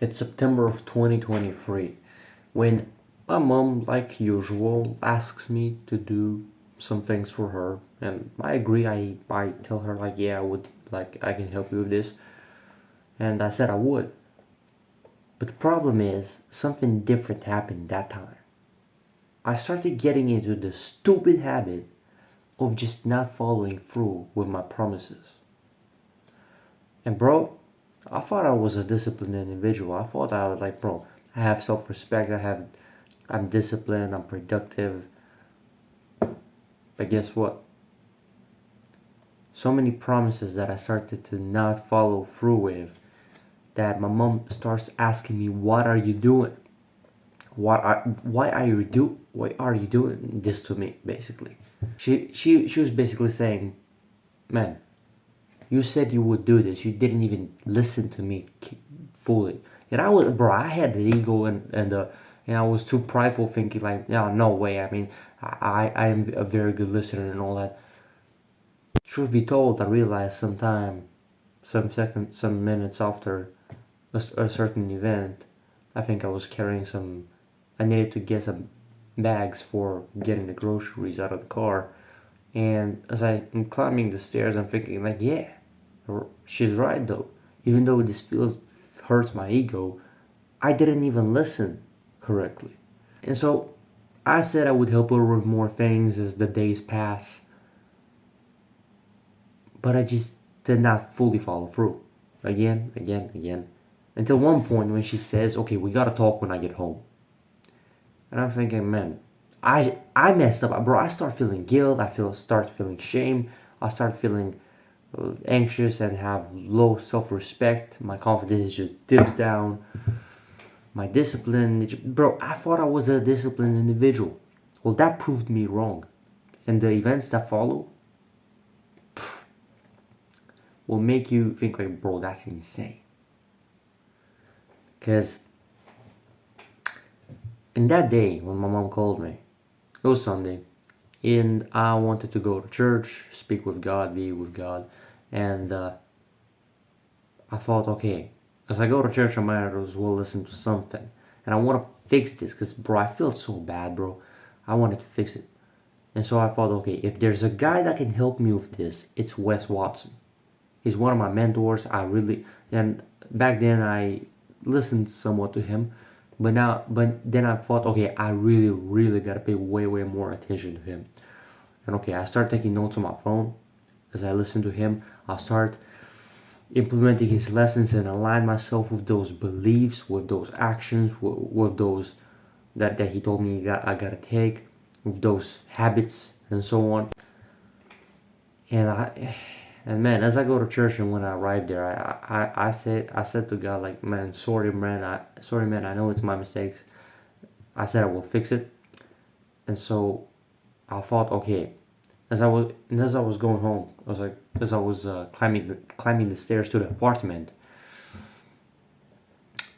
It's September of 2023 when my mom, like usual, asks me to do some things for her, and I agree. I tell her like, yeah, I would, like, I can help you with this, and I said I would. But the problem is something different happened that time. I started getting into the stupid habit of just not following through with my promises. And bro, I thought I was a disciplined individual. I thought I was like, bro, I have self-respect. I'm disciplined. I'm productive. But guess what? So many promises that I started to not follow through with, that my mom starts asking me, "What are you doing? Why are you doing this to me?" Basically, she was basically saying, "Man, you said you would do this. You didn't even listen to me fully." And I had the ego and I was too prideful, thinking like, "Yeah, no way. I mean, I am a very good listener and all that." Truth be told, I realized some minutes after a certain event, I think I was carrying some. I needed to get some bags for getting the groceries out of the car, and as I'm climbing the stairs, I'm thinking like, yeah, she's right though. Even though this feels hurts my ego, I didn't even listen correctly. And so I said I would help her with more things as the days pass, but I just did not fully follow through. Again. Until one point when she says, "Okay, we gotta talk when I get home." And I'm thinking, man, I messed up, bro. I start feeling guilt. Start feeling shame. I start feeling anxious and have low self-respect. My confidence just dips down. My discipline, bro. I thought I was a disciplined individual. Well, that proved me wrong, and the events that follow will make you think like, bro, that's insane. Because in that day when my mom called me, it was Sunday, and I wanted to go to church, speak with God, be with God, and I thought, okay, as I go to church, I might as well listen to something, and I want to fix this, because bro, I felt so bad, bro. I wanted to fix it, and so I thought, okay, if there's a guy that can help me with this, it's Wes Watson. He's one of my mentors. And back then I listened somewhat to him, but then I thought, okay, I really gotta pay way more attention to him. And okay, I start taking notes on my phone. As I listen to him, I start implementing his lessons and align myself with those beliefs, with those actions, with those that he told me I gotta take, with those habits and so on. And and man, as I go to church and when I arrive there, I said to God like, man, sorry man, I know it's my mistakes. I said I will fix it. And so I thought, okay, as I was going home, I was like, as I was climbing the stairs to the apartment,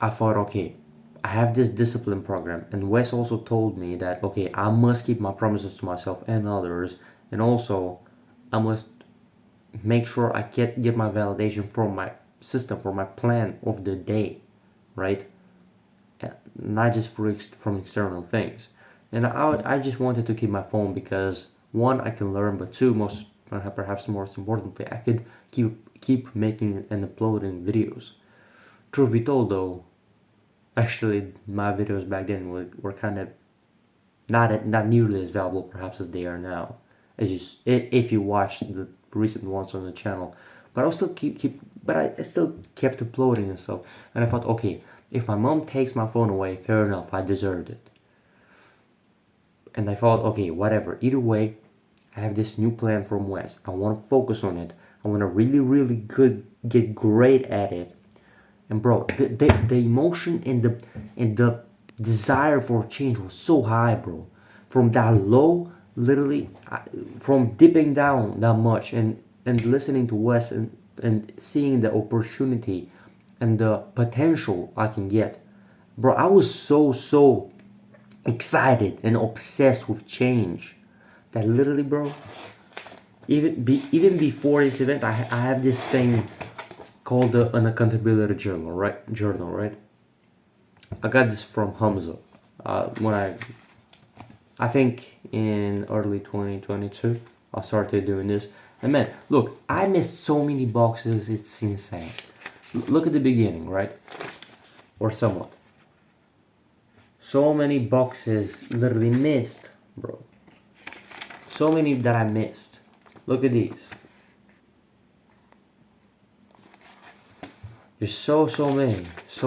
I thought, okay, I have this discipline program, and Wes also told me that, okay, I must keep my promises to myself and others, and also I must make sure I get my validation from my system, from my plan of the day, right? Not just from external things. And I just wanted to keep my phone because one, I can learn, but two, most perhaps most importantly, I could keep making and uploading videos. Truth be told, though, actually my videos back then were kind of not nearly as valuable perhaps as they are now, as if you watch the recent ones on the channel. But I still but I still kept uploading and stuff. And I thought, okay, if my mom takes my phone away, fair enough, I deserved it. And I thought, okay, whatever. Either way, I have this new plan from West. I want to focus on it. I want to really get great at it. And bro, the emotion and the desire for change was so high, bro. From that low, literally, from dipping down that much and listening to Wes and seeing the opportunity and the potential I can get, bro. I was so excited and obsessed with change that literally, bro, even before this event, I have this thing called an accountability journal, right? I got this from Hamza. When I think in early 2022, I started doing this. And man, look, I missed so many boxes, it's insane. Look at the beginning, right? Or somewhat. So many boxes literally missed, bro. So many that I missed. Look at these. There's so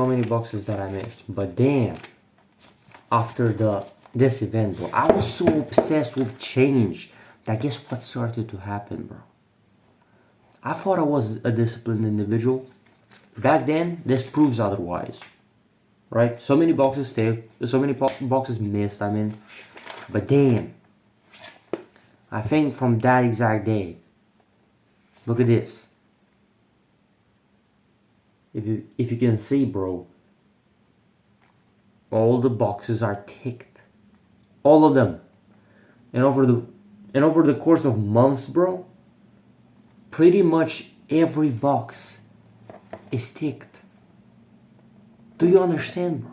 many boxes that I missed. But damn, after this event, bro, I was so obsessed with change that guess what started to happen, bro? I thought I was a disciplined individual. Back then, this proves otherwise, right? So many boxes saved, so many boxes missed. I mean, but damn, I think from that exact day, look at this. If you can see, bro, all the boxes are ticked, all of them, and over the course of months, bro, pretty much every box is ticked. Do you understand, bro?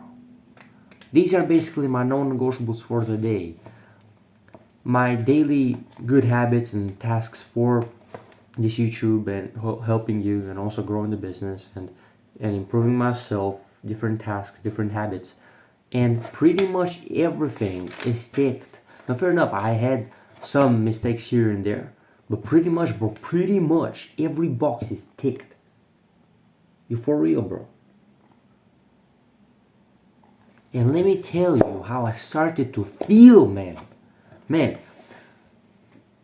These are basically my non-negotiables for the day. My daily good habits and tasks for this YouTube and helping you and also growing the business and improving myself, different tasks, different habits. And pretty much everything is ticked. Now fair enough, I had some mistakes here and there. But pretty much, bro, pretty much every box is ticked. You for real, bro. And let me tell you how I started to feel, man. Man,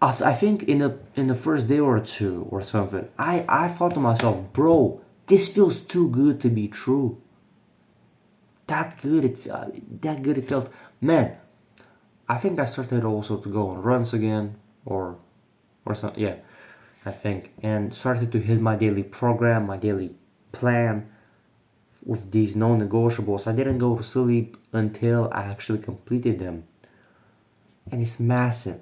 I think in the first day or two or something, I thought to myself, bro, this feels too good to be true. That good it felt. Man, I think I started also to go on runs again or something. Yeah, I think, and started to hit my daily program, my daily plan with these non-negotiables. I didn't go to sleep until I actually completed them, and it's massive.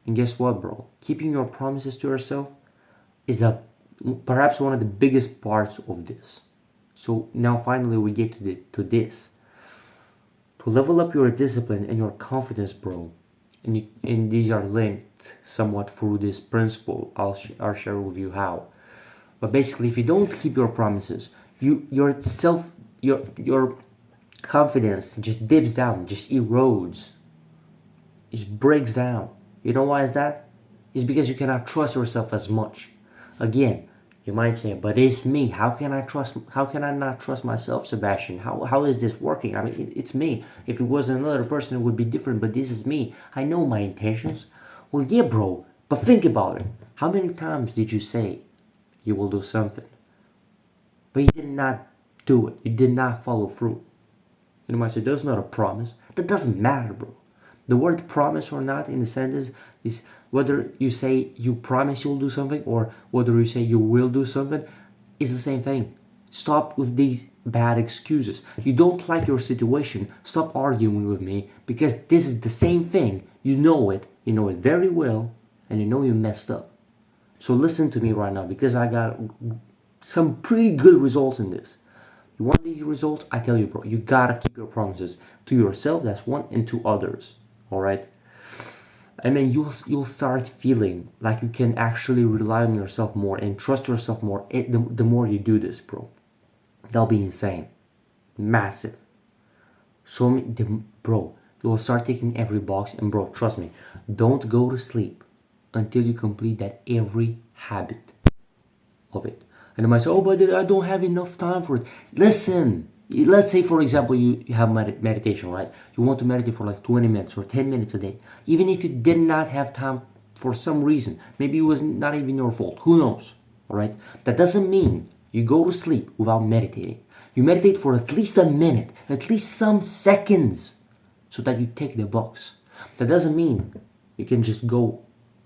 And guess what, bro? Keeping your promises to yourself is perhaps one of the biggest parts of this. So now finally we get to this. To level up your discipline and your confidence, bro. And these are linked somewhat through this principle. I'll share with you how. But basically, if you don't keep your promises, your confidence just dips down, just erodes, just breaks down. You know why is that? It's because you cannot trust yourself as much. Again, you might say, but it's me. How can I not trust myself, Sebastian? How is this working? I mean, it's me. If it was another person, it would be different, but this is me. I know my intentions. Well, yeah, bro, but think about it. How many times did you say you will do something, but you did not do it? You did not follow through. You might say, that's not a promise. That doesn't matter, bro. The word promise or not in the sentence is whether you say you promise you'll do something or whether you say you will do something is the same thing. Stop with these bad excuses. You don't like your situation, stop arguing with me because this is the same thing. You know it very well, and you know you messed up. So listen to me right now because I got some pretty good results in this. You want these results? I tell you, bro, you gotta keep your promises to yourself, that's one, and to others. Alright? And then you'll start feeling like you can actually rely on yourself more and trust yourself more the more you do this, bro. That'll be insane. Massive. Bro, you will start taking every box, and bro, trust me, don't go to sleep until you complete that every habit of it. And you might say, oh, but I don't have enough time for it. Listen, let's say, for example, you have meditation, right? You want to meditate for like 20 minutes or 10 minutes a day. Even if you did not have time for some reason, maybe it was not even your fault. Who knows? All right? That doesn't mean you go to sleep without meditating. You meditate for at least a minute, at least some seconds, so that you take the box. That doesn't mean you can just go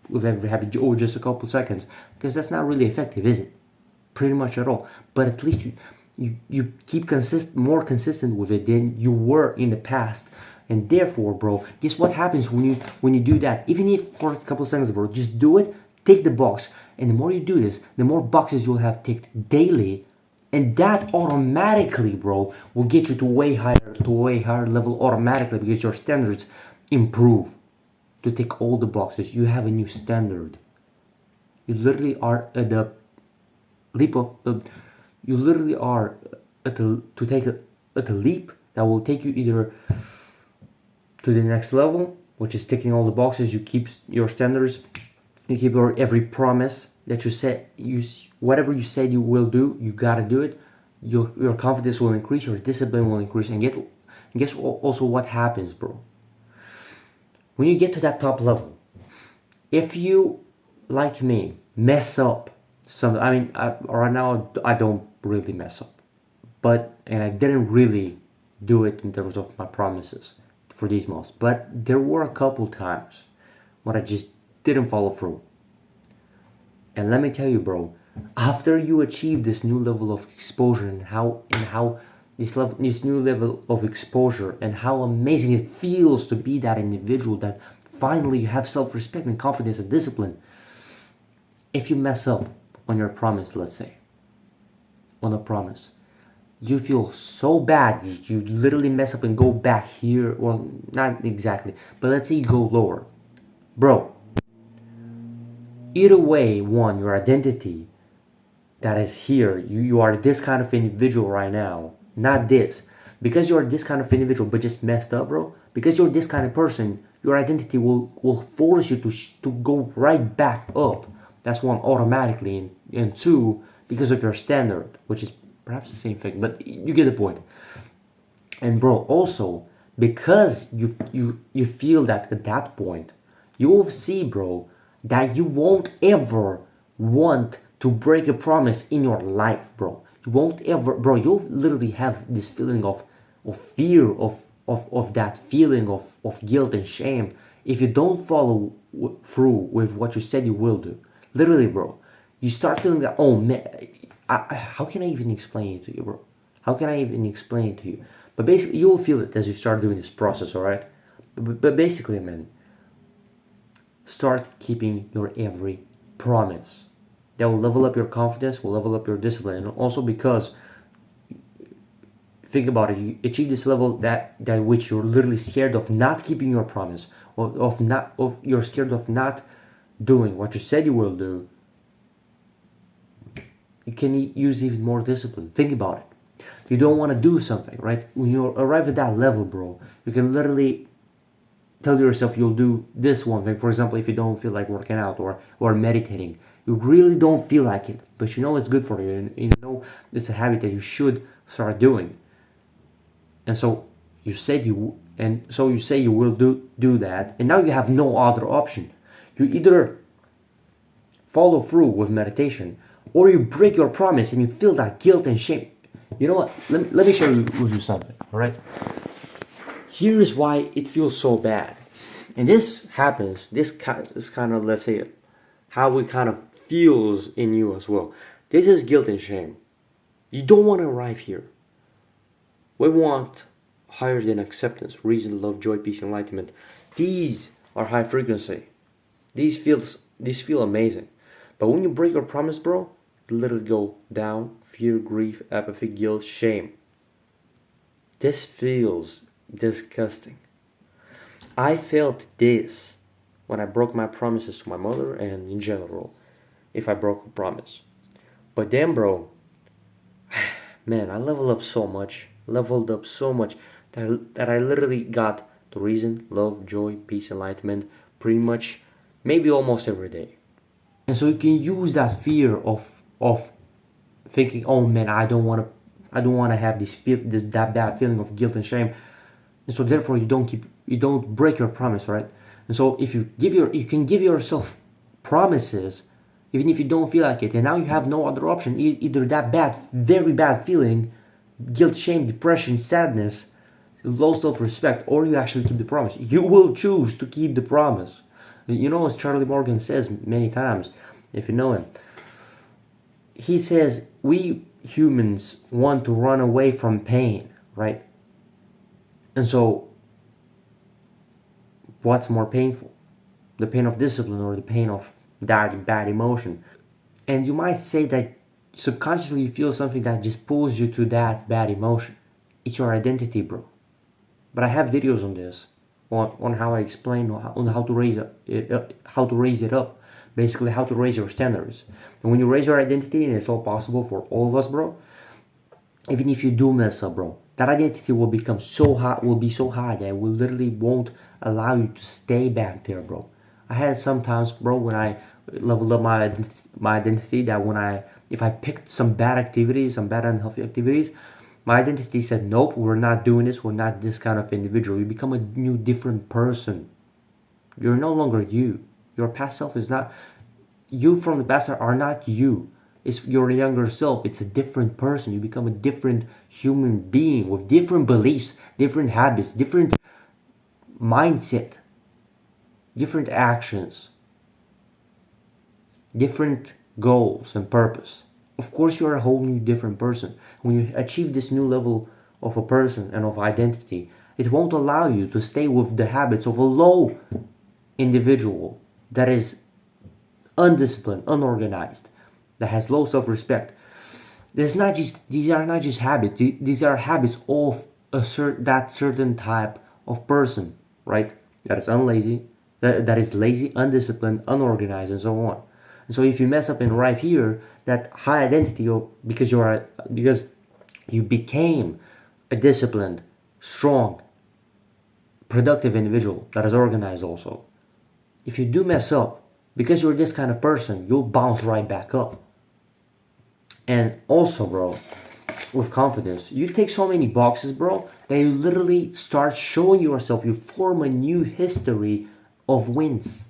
with every habit, oh, just a couple seconds, because that's not really effective, is it? Pretty much at all. But at least you keep more consistent with it than you were in the past. And therefore, bro, guess what happens when you do that? Even if for a couple seconds, bro, just do it, take the box. And the more you do this, the more boxes you'll have ticked daily. And that automatically, bro, will get you to a way higher level automatically because your standards improve to tick all the boxes. You have a new standard. You literally are at the leap of, you literally are at the, to take a, at a leap that will take you either to the next level, which is ticking all the boxes. You keep your standards, you keep your every promise that you said, whatever you said you will do, you gotta do it. Your confidence will increase, your discipline will increase, and guess also what happens, bro. When you get to that top level, if you, like me, mess up some, I mean, right now I don't really mess up, but and I didn't really do it in terms of my promises for these months, but there were a couple times when I just didn't follow through. And let me tell you, bro, after you achieve this new level of exposure and how this new level of exposure and how amazing it feels to be that individual that finally you have self-respect and confidence and discipline. If you mess up on your promise, let's say, on a promise, you feel so bad, you literally mess up and go back here, well, not exactly, but let's say you go lower. Bro, either way, one, your identity that is here, you are this kind of individual right now, not this. Because you're this kind of individual but just messed up, bro, because you're this kind of person, your identity will force you to go right back up. That's one, automatically, and two, because of your standard, which is perhaps the same thing, but you get the point. And bro, also because you feel that at that point, you will see, bro, that you won't ever want to break a promise in your life, bro. You won't ever, bro. You'll literally have this feeling of fear of that feeling of guilt and shame if you don't follow through with what you said you will do. Literally, bro, you start feeling that, oh man, how can I even explain it to you, bro? How can I even explain it to you? But basically, you will feel it as you start doing this process, all right? But basically, man, start keeping your every promise. That will level up your confidence, will level up your discipline, and also because, think about it, you achieve this level that which you're literally scared of not keeping your promise, of you're scared of not doing what you said you will do. You can use even more discipline. Think about it. You don't want to do something, right? When you arrive at that level, bro, you can literally tell yourself you'll do this one thing. For example, if you don't feel like working out or meditating, you really don't feel like it, but you know it's good for you, and you know it's a habit that you should start doing. And so you said you, and so you say you will do that, and now you have no other option. You either follow through with meditation, or you break your promise and you feel that guilt and shame. You know what? Let me share with you something. All right. Here is why it feels so bad, and this happens. This kind of, let's say, how it kind of feels in you as well. This is guilt and shame. You don't want to arrive here. We want higher than acceptance, reason, love, joy, peace, enlightenment. These are high frequency. These feel amazing. But when you break your promise, bro, you literally go down, fear, grief, apathy, guilt, shame. This feels disgusting. I felt this when I broke my promises to my mother and in general, if I broke a promise. But then, bro, man, I leveled up so much that I literally got the reason, love, joy, peace, enlightenment pretty much maybe almost every day. And so you can use that fear of thinking, oh man, I don't want to have that bad feeling of guilt and shame. And so therefore you don't break your promise, right? And so if you can give yourself promises even if you don't feel like it, and now you have no other option, either that bad, very bad feeling, guilt, shame, depression, sadness, low self-respect, or you actually keep the promise. You will choose to keep the promise. You know, as Charlie Morgan says many times, if you know him, he says we humans want to run away from pain, right? And so what's more painful? The pain of discipline or the pain of that bad emotion? And you might say that subconsciously you feel something that just pulls you to that bad emotion. It's your identity, bro. But I have videos on this, on how I explain on how to how to raise it up, basically how to raise your standards. And when you raise your identity, and it's all possible for all of us, bro. Even if you do mess up, bro, that identity will become so high, will be so high that it will literally won't allow you to stay back there, bro. I had sometimes, bro, when I leveled up my identity, that when if I picked some bad activities, some bad unhealthy activities, my identity said, nope, we're not doing this. We're not this kind of individual. You become a new, different person. You're no longer you. Your past self is not, you from the past are not you. It's your younger self. It's a different person. You become a different human being with different beliefs, different habits, different mindset, different actions, different goals and purpose. Of course, you're a whole new different person. When you achieve this new level of a person and of identity, it won't allow you to stay with the habits of a low individual that is undisciplined, unorganized, that has low self-respect. These are not just habits. These are habits of that certain type of person, right? That is unlazy, that is lazy, undisciplined, unorganized, and so on. And so if you mess up in right here, that high identity, because you became a disciplined, strong, productive individual that is organized also. If you do mess up, because you're this kind of person, you'll bounce right back up. And also, bro, with confidence, you take so many boxes, bro, that you literally start showing yourself, you form a new history of wins,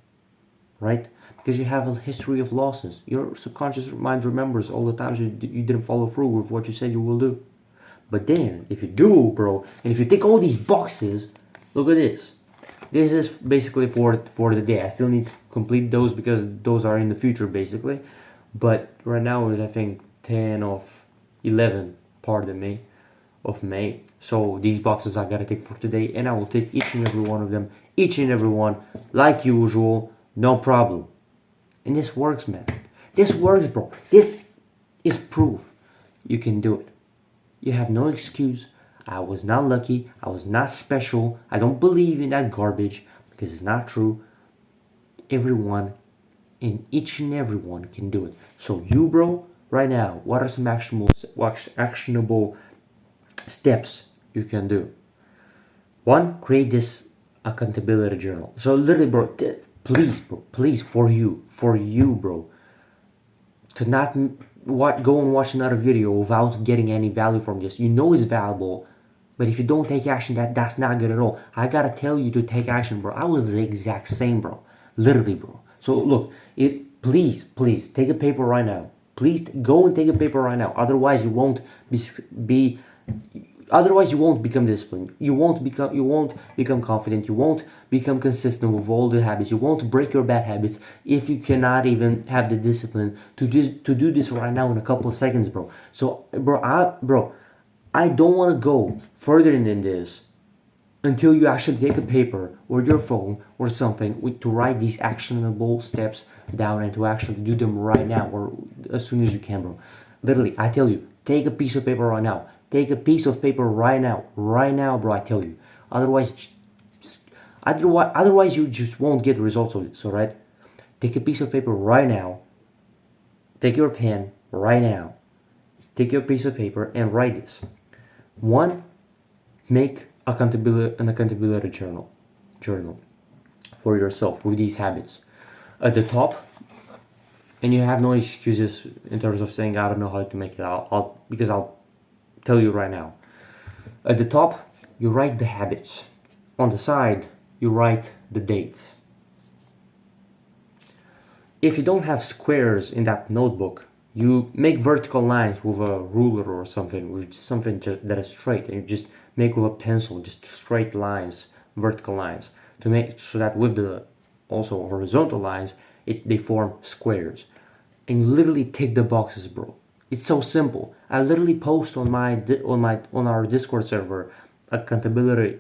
right? Because you have a history of losses. Your subconscious mind remembers all the times you didn't follow through with what you said you will do. But then, if you do, bro, and if you take all these boxes, look at this. This is basically for the day. I still need to complete those because those are in the future, basically. But right now is, I think, 10 of 11, pardon me, of May. So these boxes I gotta take for today, and I will take each and every one of them, each and every one, like usual, no problem. And this works, man. This works, bro. This is proof you can do it. You have no excuse. I was not lucky. I was not special. I don't believe in that garbage because it's not true. Everyone, and each and everyone can do it. So you, bro, right now, what are some actionable steps you can do? One, create this accountability journal. So literally, bro, please, for you, bro, to not go and watch another video without getting any value from this. You know it's valuable, but if you don't take action, that's not good at all. I gotta tell you to take action, bro. I was the exact same, bro. Literally, bro. So look, please take a paper right now. Please go and take a paper right now. Otherwise, you won't be otherwise you won't become disciplined. You won't become confident. You won't become consistent with all the habits. You won't break your bad habits if you cannot even have the discipline to do this right now in a couple of seconds, bro. So I don't want to go further than this until you actually take a paper or your phone or something to write these actionable steps down and to actually do them right now or as soon as you can, bro. Literally, I tell you, take a piece of paper right now. Take a piece of paper right now, bro. I tell you. Otherwise, you just won't get results of it. So, right? Take a piece of paper right now. Take your pen right now. Take your piece of paper and write this. One, make an accountability journal for yourself with these habits. At the top, and you have no excuses in terms of saying I don't know how to make it. Because I'll tell you right now. At the top, you write the habits. On the side, you write the dates. If you don't have squares in that notebook, you make vertical lines with a ruler or something, with something that is straight, and you just make with a pencil, just straight lines, vertical lines, to make so that with the also horizontal lines, they form squares. And you literally tick the boxes, bro. It's so simple. I literally post on our Discord server accountability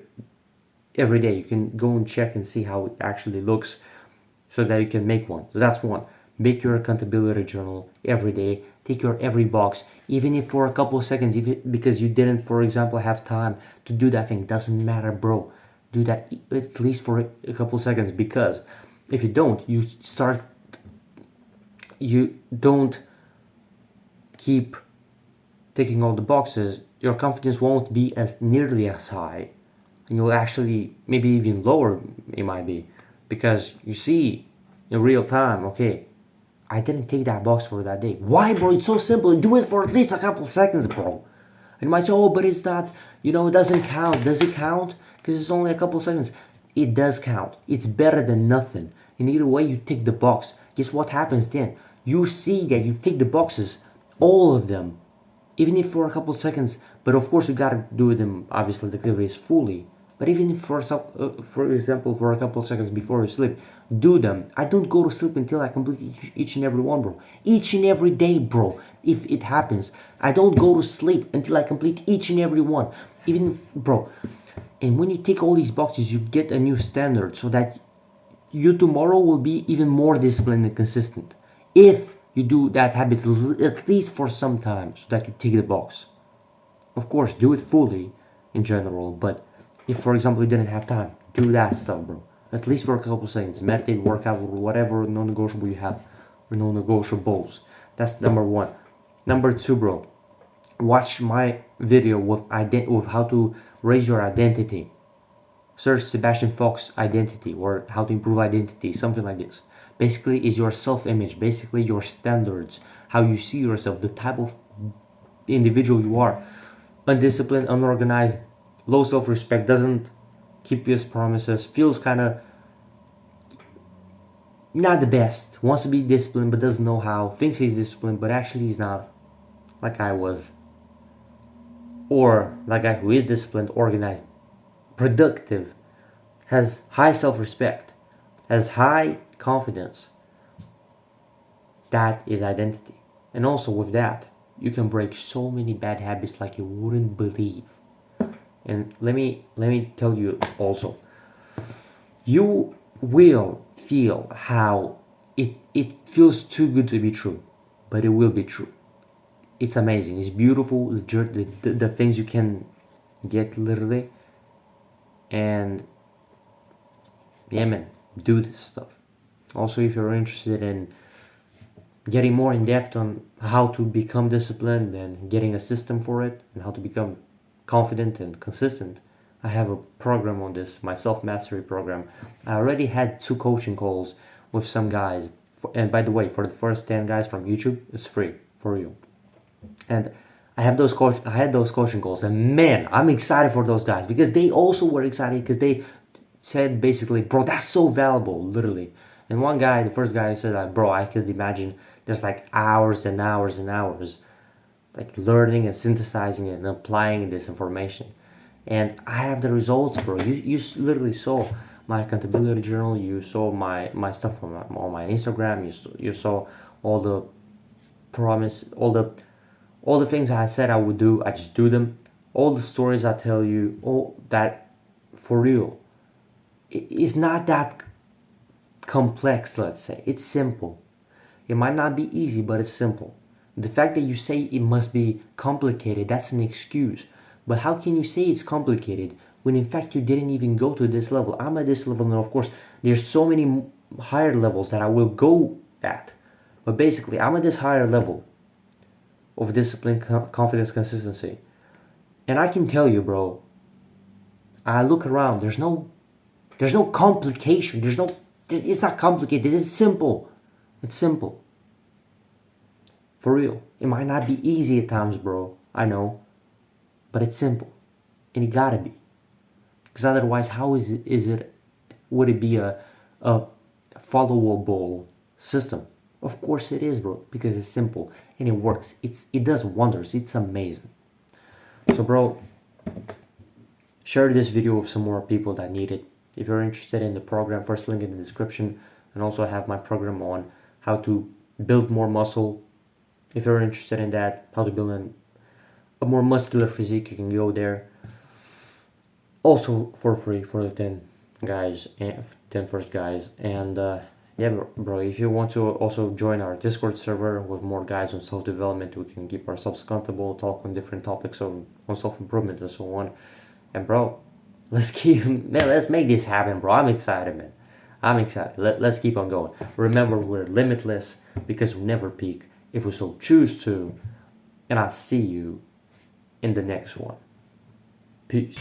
every day. You can go and check and see how it actually looks, so that you can make one. So that's one. Make your accountability journal every day. Take your every box, even if for a couple of seconds, because you didn't, for example, have time to do that thing. Doesn't matter, bro. Do that at least for a couple of seconds, because if you don't, you don't keep ticking all the boxes. Your confidence won't be as nearly as high, and you'll actually maybe even lower. It might be because you see in real time. Okay, I didn't take that box for that day. Why, bro? It's so simple. Do it for at least a couple seconds, bro. And you might say, oh, but it's not, it doesn't count. Does it count? Because it's only a couple seconds. It does count. It's better than nothing. And either way, you tick the box. Guess what happens then? You see that you tick the boxes, all of them, even if for a couple seconds. But of course, you gotta do them, obviously, the activities fully. But even if, for example, for a couple of seconds before you sleep, do them. I don't go to sleep until I complete each and every one, bro. Each and every day, bro. If it happens, I don't go to sleep until I complete each and every one. Even, bro. And when you take all these boxes, you get a new standard so that you tomorrow will be even more disciplined and consistent. If you do that habit at least for some time so that you tick the box. Of course, do it fully in general, but if, for example, you didn't have time, do that stuff, bro. At least for a couple seconds. Meditate, workout, or whatever non-negotiable you have, or non-negotiables. That's number one. Number two, bro. Watch my video with how to raise your identity. Search Sebastian Fox identity or how to improve identity, something like this. Basically, is your self-image. Basically, your standards, how you see yourself, the type of individual you are. Undisciplined, unorganized, low self-respect, doesn't keep his promises, feels kind of not the best, wants to be disciplined but doesn't know how, thinks he's disciplined but actually he's not, like I was. Or like guy who is disciplined, organized, productive, has high self-respect, has high confidence. That is identity. And also with that, you can break so many bad habits like you wouldn't believe. And let me tell you also, you will feel how it feels too good to be true, but it will be true. It's amazing. It's beautiful. The things you can get literally, and yeah, man, do this stuff. Also, if you're interested in getting more in depth on how to become disciplined and getting a system for it and how to become confident and consistent, I have a program on this, my self-mastery program. I already had 2 coaching calls with some guys. And by the way, for the first 10 guys from YouTube, it's free for you. And I had those coaching calls, and man, I'm excited for those guys because they also were excited because they said basically, bro, that's so valuable, literally. And one guy, the first guy, said that, bro, I could imagine there's like hours and hours and hours like learning and synthesizing it and applying this information. And I have the results, bro. You literally saw my accountability journal. You saw my stuff on my Instagram. You saw all the promise, all the things I said I would do. I just do them. All the stories I tell you, all that, for real. It's not that complex. Let's say it's simple. It might not be easy, but it's simple. The fact that you say it must be complicated, that's an excuse. But how can you say it's complicated when in fact you didn't even go to this level? I'm at this level, and of course there's so many higher levels that I will go at. But basically, I'm at this higher level of discipline, confidence, consistency. And I can tell you, bro, I look around, there's no complication. It's not complicated, it's simple. It's simple. For real. It might not be easy at times, bro. I know. But it's simple. And it gotta be. Because otherwise, how would it be a followable system? Of course it is, bro. Because it's simple and it works. It does wonders. It's amazing. So, bro, share this video with some more people that need it. If you're interested in the program, first link in the description. And also I have my program on how to build more muscle. If you're interested in that, how to build a more muscular physique, you can go there. Also for free for the 10 guys and 10 first guys. And Yeah, bro, if you want to also join our Discord server with more guys on self development, we can keep ourselves accountable, talk on different topics on self improvement and so on. And, bro, let's make this happen, bro. I'm excited, man. I'm excited. Let's keep on going. Remember, we're limitless because we never peak if we so choose to. And I'll see you in the next one. Peace.